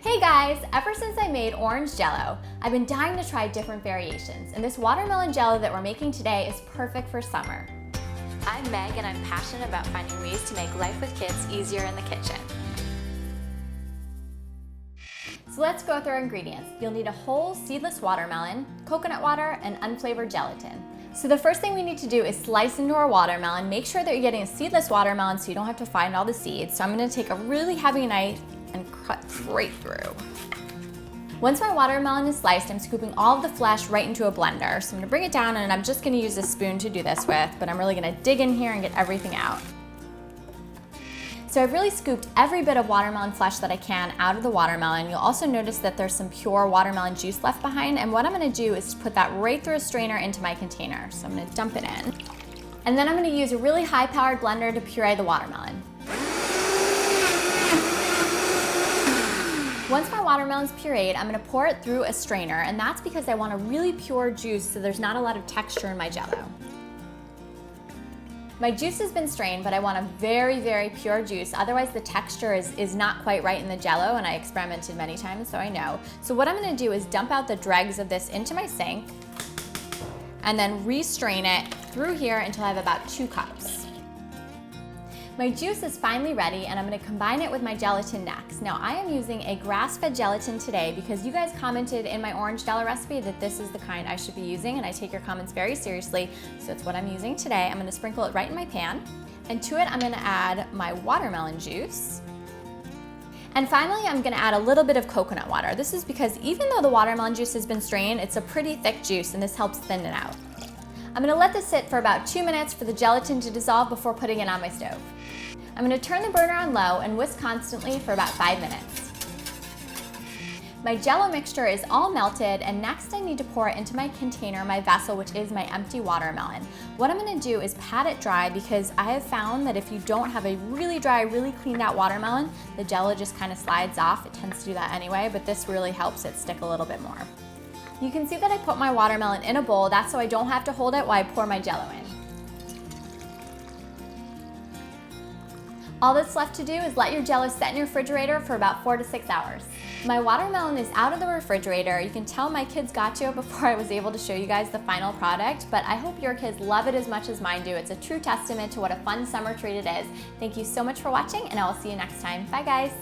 Hey guys, ever since I made orange Jello, I've been dying to try different variations, and this watermelon Jello that we're making today is perfect for summer. I'm Meg and I'm passionate about finding ways to make life with kids easier in the kitchen. So let's go through our ingredients. You'll need a whole seedless watermelon, coconut water, and unflavored gelatin. So the first thing we need to do is slice into our watermelon. Make sure that you're getting a seedless watermelon so you don't have to find all the seeds. So I'm gonna take a really heavy knife and cut right through. Once my watermelon is sliced, I'm scooping all of the flesh right into a blender. So I'm gonna bring it down, and I'm just gonna use a spoon to do this with, but I'm really gonna dig in here and get everything out. So I've really scooped every bit of watermelon flesh that I can out of the watermelon. You'll also notice that there's some pure watermelon juice left behind, and what I'm gonna do is put that right through a strainer into my container. So I'm gonna dump it in. And then I'm gonna use a really high-powered blender to puree the watermelon. Once my watermelon's pureed, I'm gonna pour it through a strainer, and that's because I want a really pure juice so there's not a lot of texture in my Jello. My juice has been strained, but I want a very, very pure juice. Otherwise the texture is not quite right in the Jello, and I experimented many times, so I know. So what I'm gonna do is dump out the dregs of this into my sink and then re-strain it through here until I have about 2 cups. My juice is finally ready, and I'm gonna combine it with my gelatin next. Now I am using a grass-fed gelatin today because you guys commented in my orange Jello recipe that this is the kind I should be using, and I take your comments very seriously, so it's what I'm using today. I'm gonna sprinkle it right in my pan, and to it I'm gonna add my watermelon juice. And finally, I'm gonna add a little bit of coconut water. This is because even though the watermelon juice has been strained, it's a pretty thick juice, and this helps thin it out. I'm gonna let this sit for about 2 minutes for the gelatin to dissolve before putting it on my stove. I'm gonna turn the burner on low and whisk constantly for about 5 minutes. My Jello mixture is all melted, and next I need to pour it into my container, my vessel, which is my empty watermelon. What I'm gonna do is pat it dry because I have found that if you don't have a really dry, really cleaned out watermelon, the Jello just kind of slides off. It tends to do that anyway, but this really helps it stick a little bit more. You can see that I put my watermelon in a bowl. That's so I don't have to hold it while I pour my Jello in. All that's left to do is let your Jello set in your refrigerator for about 4 to 6 hours. My watermelon is out of the refrigerator. You can tell my kids got to it before I was able to show you guys the final product, but I hope your kids love it as much as mine do. It's a true testament to what a fun summer treat it is. Thank you so much for watching, and I will see you next time. Bye guys.